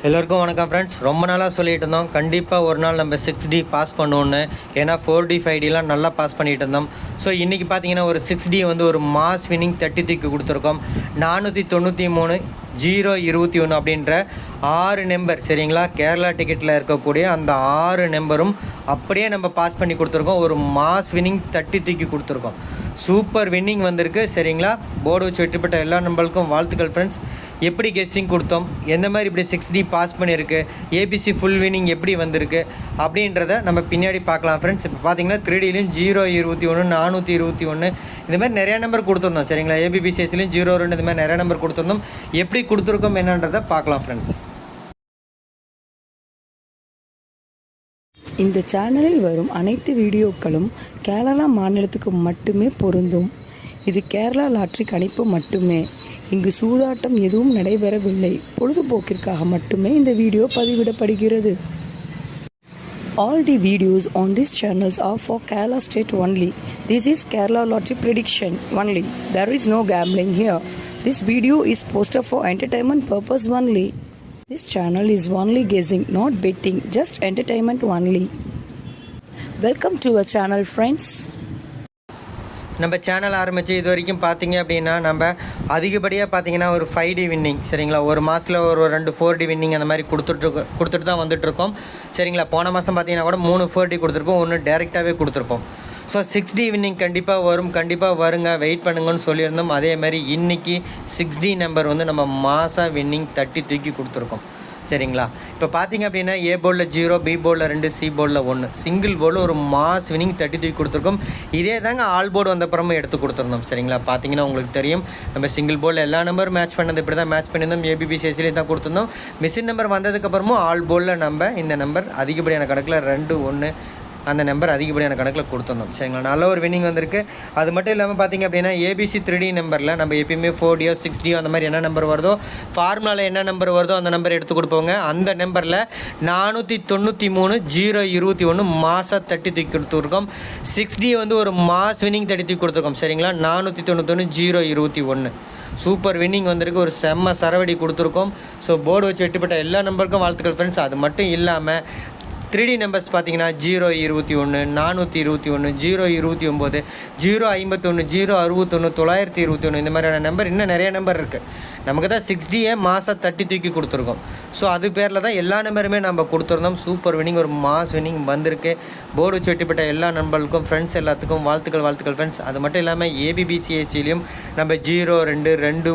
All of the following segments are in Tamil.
எல்லோருக்கும் வணக்கம் ஃப்ரெண்ட்ஸ். ரொம்ப நாளாக சொல்லிட்டு இருந்தோம், கண்டிப்பாக ஒரு நாள் நம்ம 6D பாஸ் பண்ணுவோன்னு. ஏன்னா 4D 5Dலாம் நல்லா பாஸ் பண்ணிகிட்டு இருந்தோம். ஸோ இன்றைக்கி பார்த்தீங்கன்னா ஒரு 6D வந்து ஒரு மாஸ் வின்னிங் 30 தூக்கி கொடுத்துருக்கோம். 493 021 அப்படின்ற 6 நம்பர் சரிங்களா. கேரளா டிக்கெட்டில் இருக்கக்கூடிய அந்த 6 நம்பரும் அப்படியே நம்ம பாஸ் பண்ணி கொடுத்துருக்கோம். ஒரு மாஸ் வின்னிங் 30 தூக்கி கொடுத்துருக்கோம். சூப்பர் வின்னிங் வந்திருக்கு சரிங்களா. போர்டு வச்சு வெற்றிப்பட்ட எல்லா நம்பர்களுக்கும் வாழ்த்துக்கள் ஃப்ரெண்ட்ஸ். எப்படி கெஸ்ஸிங் கொடுத்தோம், எந்த மாதிரி இப்படி 6D பாஸ் பண்ணியிருக்கு, ஏபிசி ஃபுல் வினிங் எப்படி வந்திருக்கு அப்படின்றத நம்ம பின்னாடி பார்க்கலாம் ஃப்ரெண்ட்ஸ். இப்போ பார்த்தீங்கன்னா 3Dலையும் 021 421 இந்த மாதிரி நிறையா நம்பர் கொடுத்துருந்தோம் சரிங்களா. ஏபிபிசிஎஸ்லையும் 02 இந்த மாதிரி நிறையா நம்பர் கொடுத்துருந்தோம். எப்படி கொடுத்துருக்கோம் என்னன்றதை பார்க்கலாம் ஃப்ரெண்ட்ஸ். இந்த சேனலில் வரும் அனைத்து வீடியோக்களும் கேரளா மாநிலத்துக்கு மட்டுமே பொருந்தும். இது கேரளா லாட்ரி கணிப்பு மட்டுமே. இங்கு சூதாட்டம் எதுவும் நடைபெறவில்லை. பொழுதுபோக்கிற்காக மட்டுமே இந்த video பதிவிடப்படுகிறது. All the videos on these channels are for Kerala state only. This is Kerala lottery prediction only. There is no gambling here. This video is posted for entertainment purpose only. This channel is only guessing, not betting, just entertainment only. Welcome to our channel friends. நம்ம சேனல் ஆரம்பித்து இது வரைக்கும் பார்த்தீங்க அப்படின்னா நம்ம அதிகப்படியாக பார்த்தீங்கன்னா ஒரு 5D வின்னிங் சரிங்களா. ஒரு மாதத்தில் ஒரு 2 4D வின்னிங் அந்த மாதிரி கொடுத்துட்டு தான் வந்துட்டுருக்கோம் சரிங்களா. போன மாதம் பார்த்தீங்கன்னா கூட 3 4D கொடுத்துருப்போம், 1 டேரெக்டாகவே கொடுத்துருப்போம். ஸோ 6D வின்னிங் கண்டிப்பாக வரும், கண்டிப்பாக வருங்க, வெயிட் பண்ணுங்கன்னு சொல்லியிருந்தோம். அதேமாதிரி இன்றைக்கி 6D நம்பர் வந்து நம்ம மாதம் வின்னிங் 30 தூக்கி கொடுத்துருக்கோம் சரிங்களா. இப்போ பார்த்தீங்க அப்படின்னா ஏ போர்டில் 0, பி போர்டில் 2, சி போர்டில் 1, சிங்கிள் போர்டில் ஒரு மாஸ் வின்னிங் 30 தூக்கி கொடுத்துருக்கோம். இதே தாங்க ஆல் போர்டு வந்தப்புறமும் எடுத்து கொடுத்துருந்தோம் சரிங்களா. பார்த்தீங்கன்னா உங்களுக்கு தெரியும், நம்ம சிங்கிள் போர்டில் எல்லா நம்பரும் மேட்ச் பண்ணது இப்படி தான் மேட்ச் பண்ணியிருந்தோம். ஏபிபிசிஎஸ்சிலே தான் கொடுத்துருந்தோம். மிஷின் நம்பர் வந்ததுக்கப்புறமும் ஆல் போர்டில் நம்ம இந்த நம்பர் அதிகப்படியான கணக்கில் 2 1 அந்த நம்பர் அதிகப்படியான கணக்கில் கொடுத்துருந்தோம் சரிங்களா. நல்ல ஒரு வின்னிங் வந்திருக்கு. அது மட்டும் இல்லாமல் பார்த்திங்க அப்படின்னா ஏபிசி 3D நம்பரில் நம்ம எப்பயுமே 4Dயோ 6Dயோ அந்த மாதிரி என்ன நம்பர் வருதோ, ஃபார்முலாவில் என்ன நம்பர் வருதோ அந்த நம்பர் எடுத்து கொடுப்போங்க. அந்த நம்பரில் 493 021 மாதம் 30 தூக்கி கொடுத்துருக்கோம். 6D வந்து ஒரு மாஸ் வின்னிங் 30 தூக்கி கொடுத்துருக்கோம் சரிங்களா. 491 021 சூப்பர் வின்னிங் வந்திருக்கு. ஒரு செம்ம சரவடி கொடுத்துருக்கோம். ஸோ போர்டு வச்சு வெட்டிப்பட்ட எல்லா நம்பருக்கும் வாழ்த்துக்கள் ஃப்ரெண்ட்ஸ். அது மட்டும் இல்லாமல் 3D நம்பர்ஸ் பார்த்தீங்கன்னா 021 421 029 051 061 921 இந்த மாதிரியான நம்பர் இன்னும் நிறைய நம்பர் இருக்குது. நமக்கு தான் 6Dயை மாதம் 30 தூக்கி கொடுத்துருக்கோம். ஸோ அது பேரில் தான் எல்லா நம்பருமே நம்ம கொடுத்துருந்தோம். சூப்பர் வின்னிங், ஒரு மாஸ் வின்னிங் வந்திருக்கு. போர்டு வச்சு வெட்டிப்பட்ட எல்லா நண்பர்களுக்கும் ஃப்ரெண்ட்ஸ் எல்லாத்துக்கும் வாழ்த்துக்கள் ஃப்ரெண்ட்ஸ். அது மட்டும் இல்லாமல் ஏபிபிசிஎஸ்சிலையும் நம்ம 02 21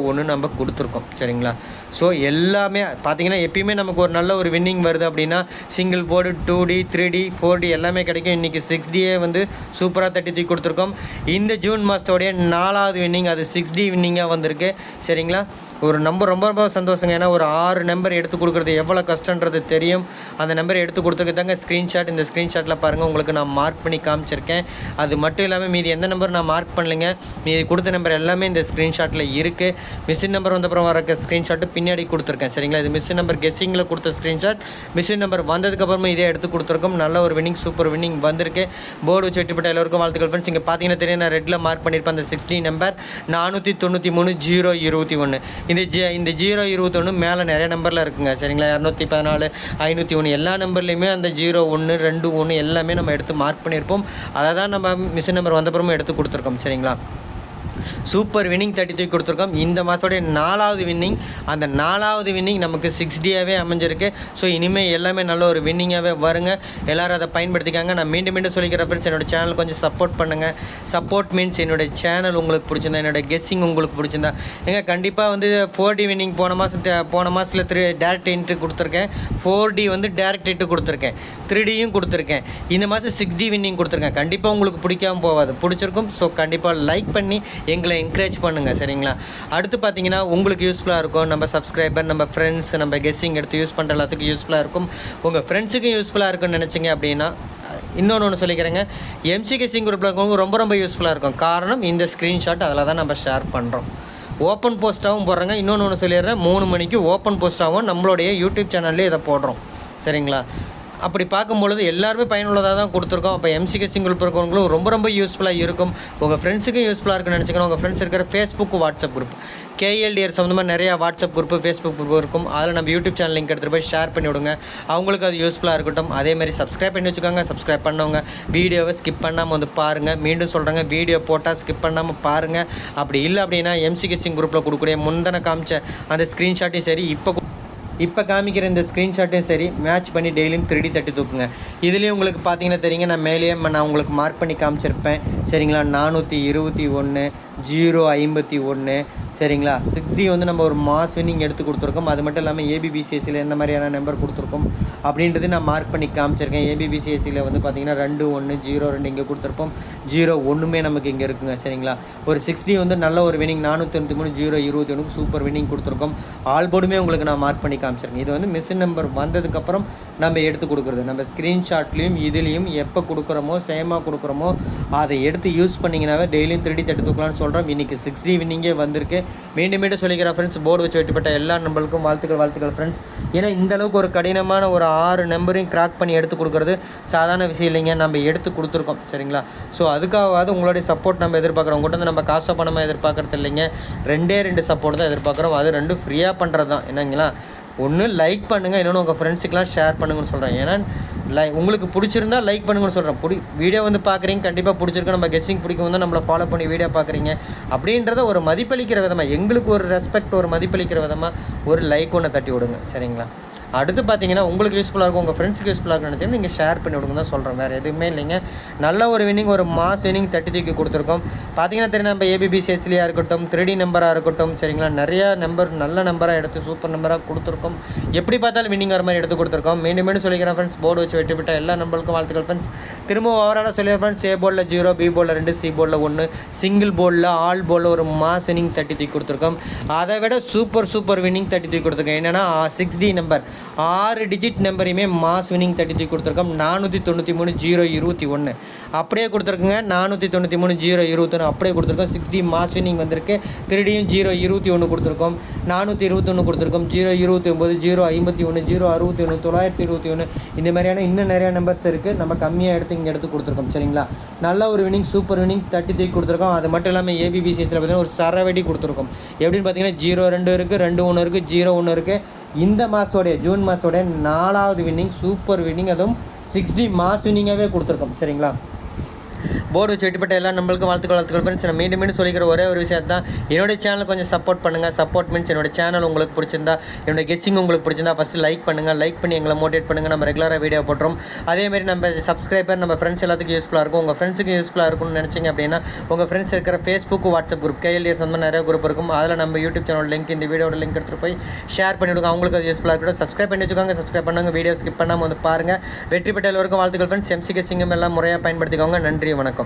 01 நம்ம கொடுத்துருக்கோம் சரிங்களா. ஸோ எல்லாமே பார்த்தீங்கன்னா எப்பயுமே நமக்கு ஒரு நல்ல ஒரு வின்னிங் வருது அப்படின்னா single board 2D 3D 4D எல்லாமே கிடைக்கும். இன்றைக்கி 6Dயே வந்து சூப்பராக 30 தூக்கி கொடுத்துருக்கோம். இந்த ஜூன் மாதத்தோடைய 4வது வின்னிங் அது 6D வின்னிங்காக வந்திருக்கு சரிங்களா. ஒரு நம்பர் ரொம்ப ரொம்ப சந்தோஷங்க. ஏன்னா ஒரு 6 நம்பர் எடுத்து கொடுக்குறது எவ்வளோ கஷ்டன்றது தெரியும். அந்த நம்பரை எடுத்து கொடுத்துருக்கு தாங்க ஸ்க்ரீன்ஷாட். இந்த ஸ்க்ரீன்ஷாட்டில் பாருங்கள், உங்களுக்கு நான் மார்க் பண்ணி காமிச்சிருக்கேன். அது மட்டும் இல்லாமல் மீதி எந்த நம்பர் நான் மார்க் பண்ணலைங்க, மீதி கொடுத்த நம்பர் எல்லாமே இந்த ஸ்க்ரீன்ஷாட்டில் இருக்குது. மிஷின் நம்பர் வந்தப்புறம் வர ஸ்க்ரீன்ஷாட்டு பின்னாடி கொடுத்துருக்கேன் சரிங்களா. இது மிஷின் நம்பர் கெஸ்ஸிங்கில் கொடுத்த ஸ்க்ரீன்ஷாட். மிஷின் நம்பர் வந்ததுக்கப்புறமா இதே எடுத்து கொடுத்துருக்கோம். நல்ல ஒரு வின்னிங், சூப்பர் வின்னிங் வந்திருக்கு. போர்டு வச்சு வெட்டிப்பட்ட எல்லோருக்கும் வாழ்த்துக்கள் ஃப்ரெண்ட்ஸ். இங்கே பார்த்தீங்கன்னா தெரியும், நான் ரெட்டில் மார்க் பண்ணியிருப்பேன் அந்த 6D நம்பர் 493 021. இந்த 021 மேலே நிறைய நம்பரில் இருக்குங்க சரிங்களா. 214 501 எல்லா நம்பர்லேயுமே அந்த 01 21 எல்லாமே நம்ம எடுத்து மார்க் பண்ணியிருப்போம். அதை தான் நம்ம மிஷின் நம்பர் வந்தப்புறமும் எடுத்து கொடுத்துருக்கோம் சரிங்களா. சூப்பர் வின்னிங் 30 தூக்கி கொடுத்துருக்கோம். இந்த மாதத்தோடைய 4வது வின்னிங். அந்த 4வது வின்னிங் நமக்கு 6Dயாகவே அமைஞ்சிருக்கு. ஸோ இனிமேல் எல்லாமே நல்ல ஒரு வின்னிங்காகவே வருங்க. எல்லோரும் அதை பயன்படுத்திக்காங்க. நான் மீண்டும் சொல்லிக்கிறேன் ஃப்ரெண்ட்ஸ், என்னோடய சேனல் கொஞ்சம் சப்போர்ட் பண்ணுங்கள். சப்போர்ட் மீன்ஸ் என்னோடய சேனல் உங்களுக்கு பிடிச்சிருந்தா, என்னோடய கெஸ்ஸிங் உங்களுக்கு பிடிச்சிருந்தா கண்டிப்பாக வந்து 4D வின்னிங் போன மாதத்தில் டேரக்ட் என்ட்ரி கொடுத்துருக்கேன். 4D வந்து டேரக்ட் என்ட்ரி கொடுத்துருக்கேன். 3Dயும் கொடுத்துருக்கேன். இந்த மாதம் 6D வின்னிங் கொடுத்துருக்கேன். கண்டிப்பாக உங்களுக்கு பிடிக்காமல் போகாது, பிடிச்சிருக்கும். ஸோ கண்டிப்பாக லைக் பண்ணி எங்களை என்கரேஜ் பண்ணுங்கள் சரிங்களா. அடுத்து பார்த்தீங்கன்னா உங்களுக்கு யூஸ்ஃபுல்லாக இருக்கும். நம்ம சப்ஸ்கிரைபர், நம்ம ஃப்ரெண்ட்ஸ், நம்ம கெஸ்ஸிங் எடுத்து யூஸ் பண்ணுற எல்லாத்துக்கும் யூஸ்ஃபுல்லாக இருக்கும். உங்கள் ஃப்ரெண்ட்ஸுக்கும் யூஸ்ஃபுல்லாக இருக்குன்னு நினச்சிங்க அப்படின்னா இன்னொன்று சொல்லிக்கிறேங்க, எம்சி கெஸ்ஸிங் குரூப்பில் இருக்கவங்க ரொம்ப ரொம்ப யூஸ்ஃபுல்லாக இருக்கும். காரணம் இந்த ஸ்க்ரீன்ஷாட் அதில் தான் நம்ம ஷேர் பண்ணுறோம். ஓப்பன் போஸ்ட்டாகவும் போடுறோங்க. இன்னொன்று சொல்லிடுறேன், 3 மணிக்கு ஓப்பன் போஸ்ட்டாகவும் நம்மளுடைய யூடியூப் சேனல்லே இதை போடுறோம் சரிங்களா. அப்படி பார்க்கும்பொழுது எல்லாருமே பயனுள்ளதாக தான் கொடுத்துருக்கோம். அப்போ எம்சிகே சிங்கிள் இருக்கிறவங்களும் ரொம்ப ரொம்ப யூஸ்ஃபுல்லாக இருக்கும். உங்கள் ஃப்ரெண்ட்ஸுக்கும் யூஸ்ஃபுல்லாக இருக்குன்னு நினச்சிக்கணும். உங்கள் ஃப்ரெண்ட்ஸ் இருக்கிற ஃபேஸ்புக் வாட்ஸ்அப் குரூப் கேஎல்டிஆர் சம்மந்தமாக நிறையா வாட்ஸ்அப் குரூப்பு ஃபேஸ்புக் குரூப் இருக்கும். அதில் நம்ம யூடியூப் சேனல் லிங்க் எடுத்துகிட்டு போய் ஷேர் பண்ணி விடுங்க. அவங்களுக்கு அது யூஸ்ஃபுல்லாக இருக்கட்டும். அதேமாதிரி சப்ஸ்கிரைப் பண்ணி வச்சுக்கோங்க. சப்ஸ்கிரைப் பண்ணவங்க வீடியோவை ஸ்கிப் பண்ணாமல் வந்து பாருங்கள். மீண்டும் சொல்கிறாங்க, வீடியோ போட்டால் ஸ்கிப் பண்ணாமல் பாருங்கள். அப்படி இல்லை அப்படின்னா எம்சிகே சிங் குரூப்பில் கொடுக்கக்கூடிய முந்தன காமிச்ச அந்த ஸ்க்ரீன்ஷாட்டையும் சரி, இப்போ காமிக்கிற இந்த ஸ்க்ரீன்ஷாட்டையும் சரி மேட்ச் பண்ணி டெய்லியும் 3D தட்டி தூக்குங்க. இதுலேயும் உங்களுக்கு பார்த்தீங்கன்னா தெரியுங்க, நான் மேலேயே நான் உங்களுக்கு மார்க் பண்ணி காமிச்சிருப்பேன் சரிங்களா. 421 051 சரிங்களா. 6D வந்து நம்ம ஒரு மாஸ் வின்னிங் எடுத்து கொடுத்துருக்கோம். அது மட்டும் இல்லாமல் ஏபிபிசிஎஸ்சியில் எந்த மாதிரியான நம்பர் கொடுத்துருக்கோம் அப்படின்றது நான் மார்க் பண்ணி காமிச்சிருக்கேன். ஏபிபிசிஎஸ்சியில் வந்து பார்த்தீங்கன்னா 2102 இங்கே கொடுத்துருப்போம். 01 நமக்கு இங்கே இருக்குங்க சரிங்களா. ஒரு 6D வந்து நல்ல ஒரு வின்னிங் 493 021 சூப்பர் வின்னிங் கொடுத்துருக்கோம். ஆல் போர்டுமே உங்களுக்கு நான் மார்க் பண்ணி காமிச்சிருக்கேன். இது வந்து மிஷின் நம்பர் வந்ததுக்கப்புறம் நம்ம எடுத்து கொடுக்குறது. நம்ம ஸ்க்ரீன்ஷாட்லேயும் இதுலேயும் எப்போ கொடுக்குறோமோ சேமாக கொடுக்குறோமோ அதை எடுத்து யூஸ் பண்ணிங்கனாவே டெய்லியும் 3D தட்டி தூக்கலாம்னு சொல்கிறோம். இன்றைக்கி 6D வின்னிங்கே வந்திருக்கு. மீண்டும் சொல்லிக்கிறேன் ஃப்ரெண்ட்ஸ், போர்டு வச்சு வெட்டிப்பட்ட எல்லா நம்பருக்கும் வாழ்த்துக்கள் ஃப்ரெண்ட்ஸ். ஏன்னா இந்தளவுக்கு ஒரு கடினமான ஒரு 6 நம்பரையும் கிராக் பண்ணி எடுத்து கொடுக்குறது சாதாரண விஷயம் இல்லைங்க. நம்ம எடுத்து கொடுத்துருக்கோம் சரிங்களா. ஸோ அதுக்காகவாது உங்களுடைய சப்போர்ட் நம்ம எதிர்பார்க்குறோம். உங்கள்கிட்ட வந்து நம்ம காசோ பணமாக எதிர்பார்க்குறது இல்லைங்க. 2 சப்போர்ட் தான் எதிர்பார்க்குறோம். அது 2 ஃப்ரீயாக பண்ணுறது தான் என்னங்களா. ஒன்று லைக் பண்ணுங்கள், இன்னொன்று உங்கள் ஃப்ரெண்ட்ஸுக்கெலாம் ஷேர் பண்ணுங்கன்னு சொல்கிறேன். ஏன்னா உங்களுக்கு பிடிச்சிருந்தா லைக் பண்ணுங்கன்னு சொல்கிறேன். வீடியோ வந்து பார்க்குறீங்க, கண்டிப்பாக பிடிச்சிருக்கு, நம்ம கெஸ்ஸிங் பிடிக்கும் தான் நம்மளை ஃபாலோ பண்ணி வீடியோ பார்க்குறீங்க அப்படின்றத ஒரு மதிப்பளிக்கிற விதமாக, எங்களுக்கு ஒரு ரெஸ்பெக்ட், ஒரு மதிப்பளிக்கிற விதமாக ஒரு லைக் ஒன்று தட்டி விடுங்க சரிங்களா. அடுத்து பார்த்தீங்கன்னா உங்களுக்கு யூஸ்ஃபுல்லாக இருக்கும், உங்கள் ஃப்ரெண்ட்ஸுக்கு யூஸ்ஃபுல்லாக இருக்குன்னு நினச்சிங்கன்னா நீங்கள் ஷேர் பண்ணி விடுங்க தான் சொல்கிறேன். வேறு எதுவுமே இல்லைங்க. நல்ல ஒரு வின்னிங், ஒரு மாஸ் வின்னிங் தட்டி தூக்கி கொடுத்துருக்கோம். பார்த்தீங்கன்னா தெரியும், நம்ம ஏபிபிசிஎஸ்லியாக இருக்கட்டும், 3D நம்பராக இருக்கட்டும் சரிங்களா, நிறையா நம்பர் நல்ல நம்பராக எடுத்து சூப்பர் நம்பராக கொடுத்துருக்கோம். எப்படி பார்த்தாலும் வின்னிங் வர மாதிரி எடுத்து கொடுத்துருக்கோம். மீண்டும் சொல்லிக்கிறேன் ஃப்ரெண்ட்ஸ், போர்டு வச்சு வெட்டிவிட்ட எல்லா நம்பருக்கும் வாழ்த்துக்கள் ஃப்ரெண்ட்ஸ். திரும்ப ஓவராலாக சொல்லிடுறேன் ஃப்ரெண்ட்ஸ், ஏ போர்டில் 0, பி போர்டில் 2, சி போர்டில் 1, சிங்கிள் போர்டில் ஆல் போர்டில் ஒரு மாஸ் வின்னிங் தட்டி தூக்கி கொடுத்துருக்கோம். அதை விட சூப்பர் வின்னிங் தட்டி தூக்கி கொடுத்துருக்கோம். என்னென்னா 6D நம்பர் 6 டிஜிட் நம்பரையுமே மாஸ் வின்னிங் தட்டி தூக்கி கொடுத்துருக்கோம். 493 021 அப்படியே கொடுத்துருக்குங்க. 493 021 அப்படியே கொடுத்துருக்கோம். 6D மாஸ் வின்னிங் வந்திருக்கு. 3Dயும் 021 கொடுத்துருக்கோம். 421 கொடுத்துருக்கோம். 029 051 061 921 இந்த மாதிரியான இன்னும் நிறையா நம்பர்ஸ் இருக்குது. நம்ம கம்மியாக எடுத்து இங்கே எடுத்து கொடுத்துருக்கோம் சரிங்களா. நல்ல ஒரு வின்னிங், சூப்பர் வின்னிங் தட்டி தூக்கி கொடுத்துருக்கோம். அது மட்டும் இல்லாமல் ஏபிபிசிஎஸ்சில் பார்த்தீங்கன்னா ஒரு சரவெடி கொடுத்துருக்கோம். எப்படின்னு பார்த்தீங்கன்னா 02 இருக்குது, 21 இருக்குது, 01 இருக்குது. இந்த மாதத்தோடைய ஜூன் மாதத்தோடைய 4வது வின்னிங், சூப்பர் வின்னிங், அதுவும் 6D மாஸ் வின்னிங்காகவே கொடுத்துருக்கோம் சரிங்களா. போர்டு வச்சு வெட்டிப்பட்ட எல்லா நம்மளுக்கும் வாழ்த்துக்கள் ஃப்ரெண்ட்ஸ். நான் மீண்டும் சொல்லிக்கிற ஒரே ஒரு விஷயம் தான், என்னுடைய சேனல் கொஞ்சம் சப்போர்ட் பண்ணுங்கள். சப்போர்ட் மீன்ஸ் என்னோட சேனல் உங்களுக்கு பிடிச்சிருந்தா, என்னோட கெஸ்ஸிங் உங்களுக்கு பிடிச்சிருந்தா ஃபஸ்ட்டு லைக் பண்ணுங்கள். லைக் பண்ணி எங்களை மோட்டிவேட் பண்ணுங்கள். நம்ம ரெகுலராக வீடியோ போட்டுரும். அதேமாதிரி நம்ம சப்ஸ்கிரைபர், நம்ம ஃப்ரெண்ட்ஸ் எல்லாத்துக்கும் யூஸ்ஃபுல்லாக இருக்கும். உங்கள் ஃப்ரெண்ட்ஸுக்கு யூஸ்ஃபுல்லாக இருக்கும்னு நினச்சிங்க அப்படின்னா உங்கள் ஃப்ரெண்ட்ஸ் இருக்கிற ஃபேஸ்புக், வாட்ஸ்அப் குரூப் கேஎல்டிஎஸ் வந்து நிறைய குரூப் இருக்கும். அதில் நம்ம யூடியூப் சேனல் லிங்க், இந்த வீடியோட லிங்க் எடுத்துகிட்டு போய் ஷேர் பண்ணிவிடுங்க. அவங்களுக்கு அது யூஸ்ஃபுல்லாக இருக்கட்டும். சப்ஸ்கிரைப் பண்ணி வச்சுக்கோங்க. சப்ஸ்கிரைப் பண்ணாங்க, வீடியோ ஸ்கிப் பண்ணாமல் வந்து பாருங்கள். வெற்றி பெற்ற எல்லோருக்கும் வாழ்த்துக்கள் ஃப்ரெண்ட்ஸ். எம்சிகே சிங்கம் எல்லாம் முறையாக பயன்படுத்திக்கோங்க. நன்றி, வணக்கம்.